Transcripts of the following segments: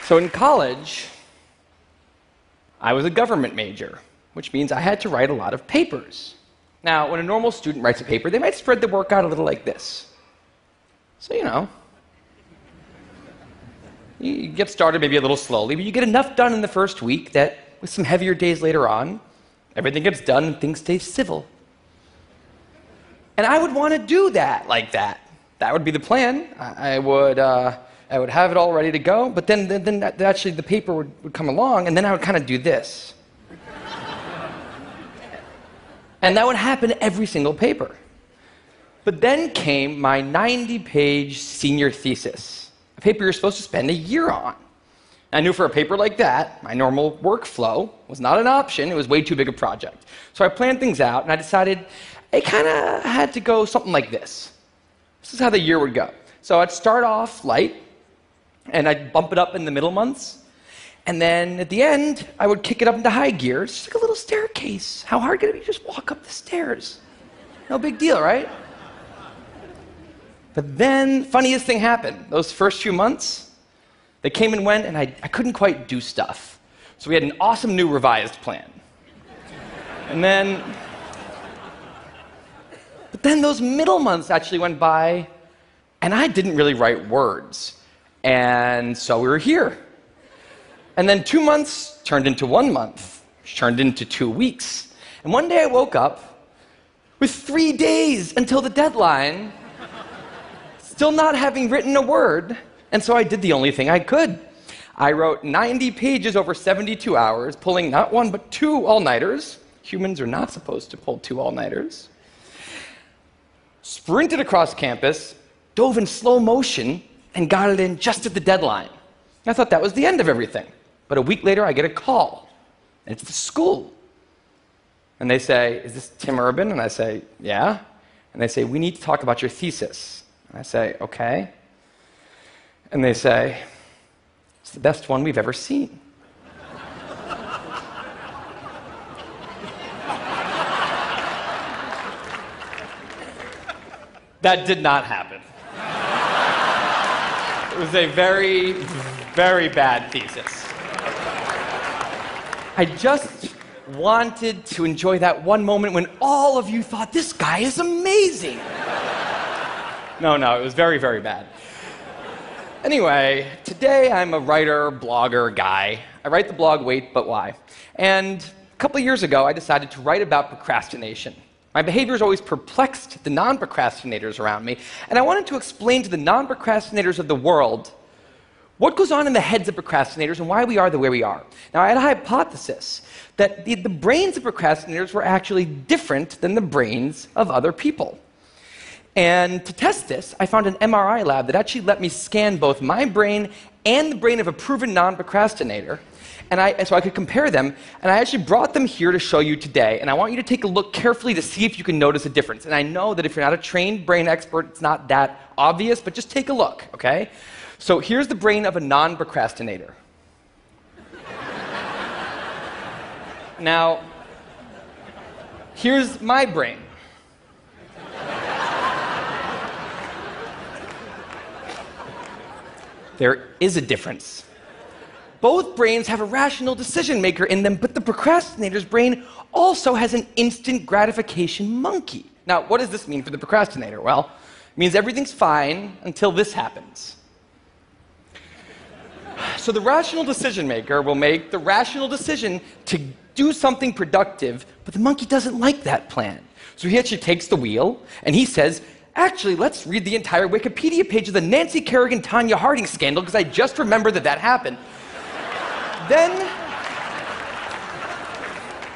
So in college, I was a government major, which means I had to write a lot of papers. Now, when a normal student writes a paper, they might spread the work out a little like this. So, you get started maybe a little slowly, but you get enough done in the first week that with some heavier days later on, everything gets done and things stay civil. And I would want to do that like that. That would be the plan. I would have it all ready to go, but then actually the paper would come along, and then I would kind of do this. And that would happen every single paper. But then came my 90-page senior thesis, a paper you're supposed to spend a year on. I knew for a paper like that, my normal workflow was not an option. It was way too big a project. So I planned things out, and I decided it kind of had to go something like this. This is how the year would go. So I'd start off light, and I'd bump it up in the middle months. And then at the end, I would kick it up into high gear. It's just like a little staircase. How hard could it be to just walk up the stairs? No big deal, right? But then, funniest thing happened. Those first few months, they came and went, and I couldn't quite do stuff. So we had an awesome new revised plan. But then those middle months actually went by, and I didn't really write words. And so we were here. And then 2 months turned into 1 month, which turned into 2 weeks. And one day I woke up with 3 days until the deadline, still not having written a word, and so I did the only thing I could. I wrote 90 pages over 72 hours, pulling not 1 but 2 all-nighters. Humans are not supposed to pull 2 all-nighters. Sprinted across campus, dove in slow motion, and got it in just at the deadline. I thought that was the end of everything. But a week later, I get a call. And it's the school. And they say, "Is this Tim Urban?" And I say, "Yeah." And they say, "We need to talk about your thesis." And I say, "Okay." And they say, "It's the best one we've ever seen." That did not happen. It was a very, very bad thesis. I just wanted to enjoy that one moment when all of you thought, "This guy is amazing." No, it was very, very bad. Anyway, today I'm a writer, blogger guy. I write the blog Wait, But Why? And a couple of years ago, I decided to write about procrastination. My behaviors always perplexed the non-procrastinators around me, and I wanted to explain to the non-procrastinators of the world what goes on in the heads of procrastinators and why we are the way we are. Now, I had a hypothesis that the brains of procrastinators were actually different than the brains of other people. And to test this, I found an MRI lab that actually let me scan both my brain and the brain of a proven non-procrastinator, so I could compare them, and I actually brought them here to show you today, and I want you to take a look carefully to see if you can notice a difference. And I know that if you're not a trained brain expert, it's not that obvious, but just take a look, okay? So here's the brain of a non-procrastinator. Now, here's my brain. There is a difference. Both brains have a rational decision maker in them, but the procrastinator's brain also has an instant gratification monkey. Now, what does this mean for the procrastinator? Well, it means everything's fine until this happens. So the rational decision maker will make the rational decision to do something productive, but the monkey doesn't like that plan. So he actually takes the wheel, and he says, "Actually, let's read the entire Wikipedia page of the Nancy Kerrigan-Tanya Harding scandal, because I just remembered that happened. Then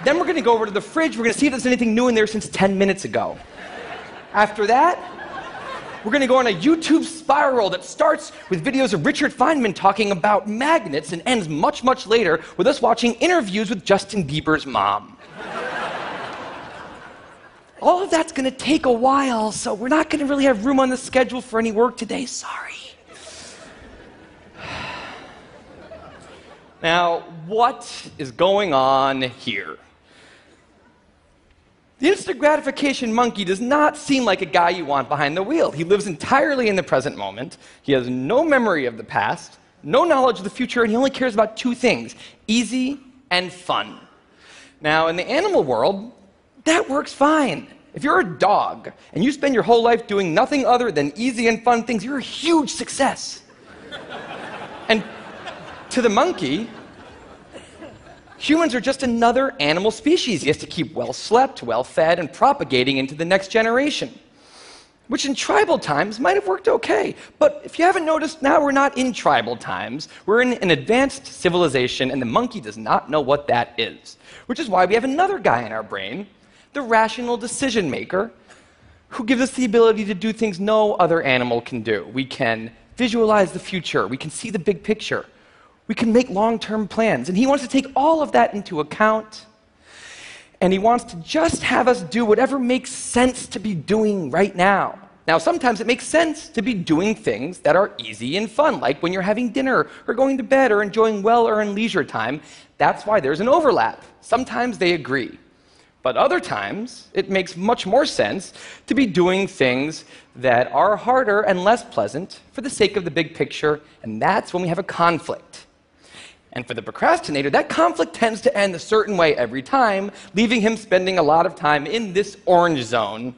we're going to go over to the fridge. We're going to see if there's anything new in there since 10 minutes ago. After that, we're going to go on a YouTube spiral that starts with videos of Richard Feynman talking about magnets and ends much, much later with us watching interviews with Justin Bieber's mom. All of that's going to take a while, so we're not going to really have room on the schedule for any work today. Sorry." Now, what is going on here? The instant gratification monkey does not seem like a guy you want behind the wheel. He lives entirely in the present moment. He has no memory of the past, no knowledge of the future, and he only cares about two things: easy and fun. Now, in the animal world, that works fine. If you're a dog and you spend your whole life doing nothing other than easy and fun things, you're a huge success. And to the monkey, humans are just another animal species. He has to keep well slept, well fed, and propagating into the next generation, which in tribal times might have worked okay. But if you haven't noticed, now we're not in tribal times. We're in an advanced civilization, and the monkey does not know what that is, which is why we have another guy in our brain, the rational decision maker, who gives us the ability to do things no other animal can do. We can visualize the future. We can see the big picture. We can make long-term plans. And he wants to take all of that into account. And he wants to just have us do whatever makes sense to be doing right now. Now, sometimes it makes sense to be doing things that are easy and fun, like when you're having dinner or going to bed or enjoying well-earned leisure time. That's why there's an overlap. Sometimes they agree. But other times, it makes much more sense to be doing things that are harder and less pleasant for the sake of the big picture, and that's when we have a conflict. And for the procrastinator, that conflict tends to end a certain way every time, leaving him spending a lot of time in this orange zone,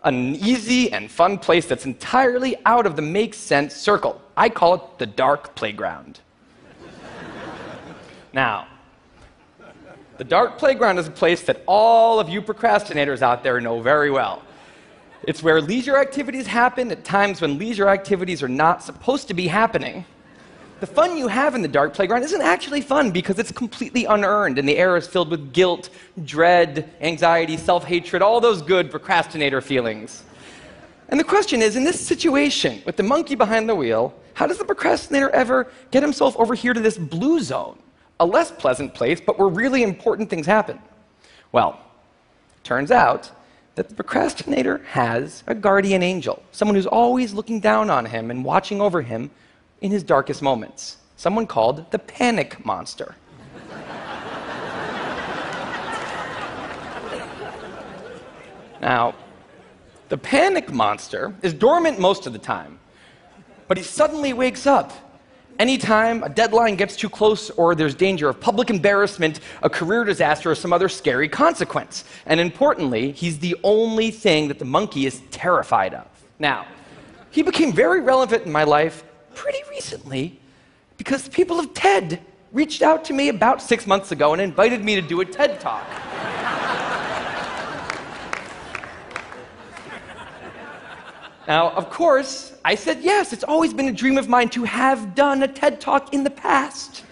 an easy and fun place that's entirely out of the makes sense circle. I call it the dark playground. Now, the dark playground is a place that all of you procrastinators out there know very well. It's where leisure activities happen at times when leisure activities are not supposed to be happening. The fun you have in the dark playground isn't actually fun because it's completely unearned, and the air is filled with guilt, dread, anxiety, self-hatred, all those good procrastinator feelings. And the question is, in this situation, with the monkey behind the wheel, how does the procrastinator ever get himself over here to this blue zone? A less pleasant place, but where really important things happen. Well, turns out that the procrastinator has a guardian angel, someone who's always looking down on him and watching over him in his darkest moments, someone called the panic monster. Now, the panic monster is dormant most of the time, but he suddenly wakes up anytime a deadline gets too close or there's danger of public embarrassment, a career disaster, or some other scary consequence. And importantly, he's the only thing that the monkey is terrified of. Now, he became very relevant in my life pretty recently because the people of TED reached out to me about 6 months ago and invited me to do a TED Talk. Now, of course, I said yes. It's always been a dream of mine to have done a TED Talk in the past.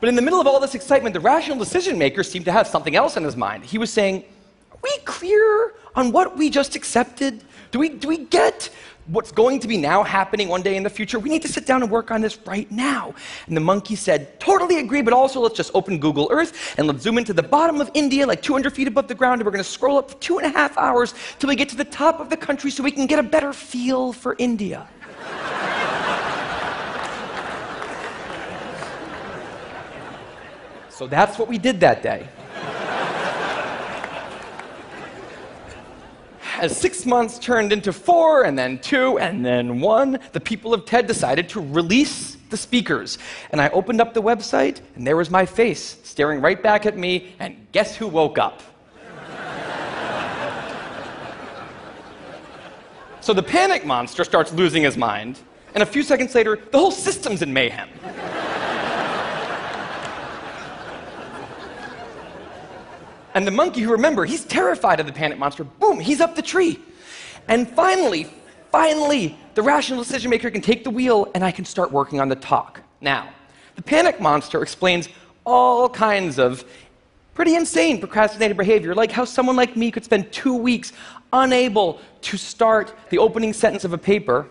But in the middle of all this excitement, the rational decision maker seemed to have something else in his mind. He was saying, are we clear on what we just accepted? Do we get what's going to be now happening one day in the future? We need to sit down and work on this right now. And the monkey said, totally agree, but also let's just open Google Earth and let's zoom into the bottom of India, like 200 feet above the ground, and we're going to scroll up for 2.5 hours till we get to the top of the country so we can get a better feel for India. So that's what we did that day. As 6 months turned into 4, and then 2, and then 1, the people of TED decided to release the speakers. And I opened up the website, and there was my face staring right back at me, and guess who woke up? So the panic monster starts losing his mind, and a few seconds later, the whole system's in mayhem. And the monkey, who, remember, he's terrified of the panic monster, boom, he's up the tree. And finally, the rational decision maker can take the wheel and I can start working on the talk. Now, the panic monster explains all kinds of pretty insane procrastinating behavior, like how someone like me could spend 2 weeks unable to start the opening sentence of a paper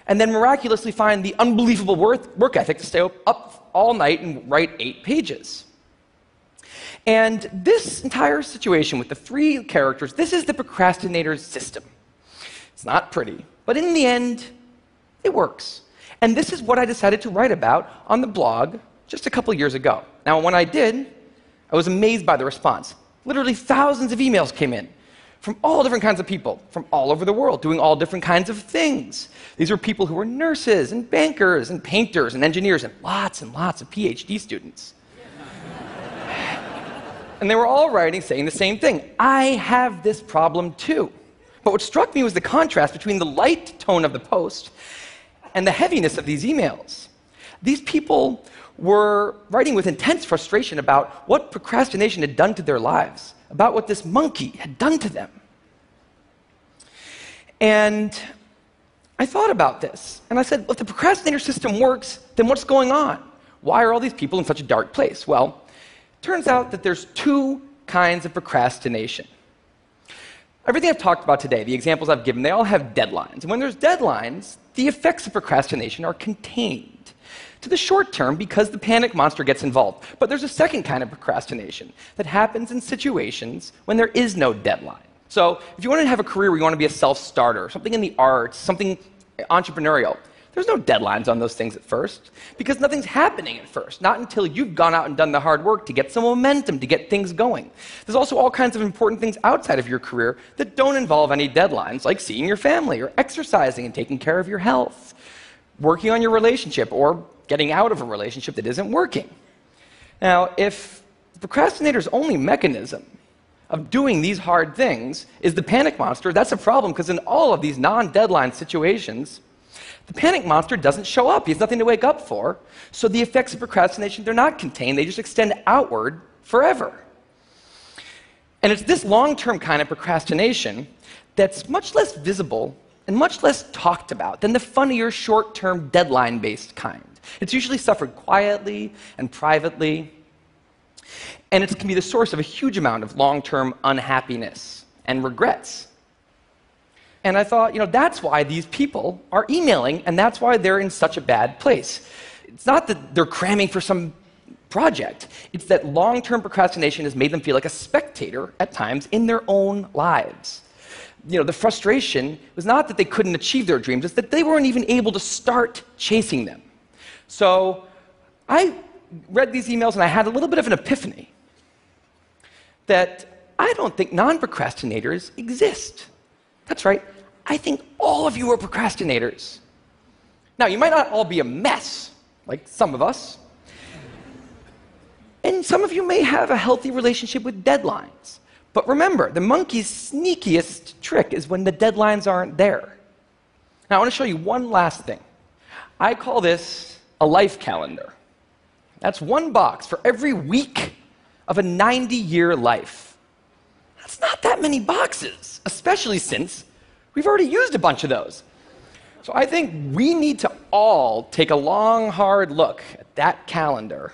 and then miraculously find the unbelievable work ethic to stay up all night and write 8 pages. And this entire situation with the 3 characters, this is the procrastinator's system. It's not pretty, but in the end, it works. And this is what I decided to write about on the blog just a couple years ago. Now, when I did, I was amazed by the response. Literally thousands of emails came in from all different kinds of people, from all over the world, doing all different kinds of things. These were people who were nurses and bankers and painters and engineers and lots of PhD students. And they were all writing saying the same thing. I have this problem too. But what struck me was the contrast between the light tone of the post and the heaviness of these emails. These people were writing with intense frustration about what procrastination had done to their lives, about what this monkey had done to them. And I thought about this, and I said, well, if the procrastinator system works, then what's going on? Why are all these people in such a dark place? Well, it turns out that there's two kinds of procrastination. Everything I've talked about today, the examples I've given, they all have deadlines. And when there's deadlines, the effects of procrastination are contained to the short term because the panic monster gets involved. But there's a second kind of procrastination that happens in situations when there is no deadline. So if you want to have a career where you want to be a self-starter, something in the arts, something entrepreneurial, there's no deadlines on those things at first because nothing's happening at first, not until you've gone out and done the hard work to get some momentum, to get things going. There's also all kinds of important things outside of your career that don't involve any deadlines, like seeing your family or exercising and taking care of your health, working on your relationship or getting out of a relationship that isn't working. Now, if the procrastinator's only mechanism of doing these hard things is the panic monster, that's a problem because in all of these non-deadline situations, the panic monster doesn't show up. He has nothing to wake up for. So the effects of procrastination, they're not contained. They just extend outward forever. And it's this long-term kind of procrastination that's much less visible and much less talked about than the funnier, short-term, deadline-based kind. It's usually suffered quietly and privately, and it can be the source of a huge amount of long-term unhappiness and regrets. And I thought, that's why these people are emailing, and that's why they're in such a bad place. It's not that they're cramming for some project. It's that long-term procrastination has made them feel like a spectator at times in their own lives. The frustration was not that they couldn't achieve their dreams, it's that they weren't even able to start chasing them. So I read these emails and I had a little bit of an epiphany that I don't think non-procrastinators exist. That's right. I think all of you are procrastinators. Now, you might not all be a mess, like some of us. And some of you may have a healthy relationship with deadlines. But remember, the monkey's sneakiest trick is when the deadlines aren't there. Now, I want to show you one last thing. I call this a life calendar. That's one box for every week of a 90-year life. That's not that many boxes, especially since we've already used a bunch of those. So I think we need to all take a long, hard look at that calendar.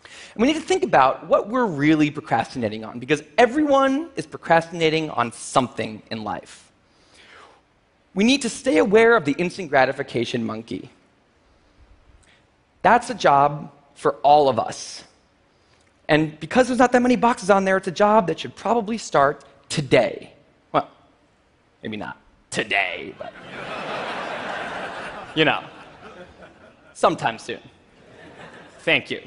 And we need to think about what we're really procrastinating on, because everyone is procrastinating on something in life. We need to stay aware of the instant gratification monkey. That's a job for all of us. And because there's not that many boxes on there, it's a job that should probably start today. Well, maybe not today, but sometime soon. Thank you.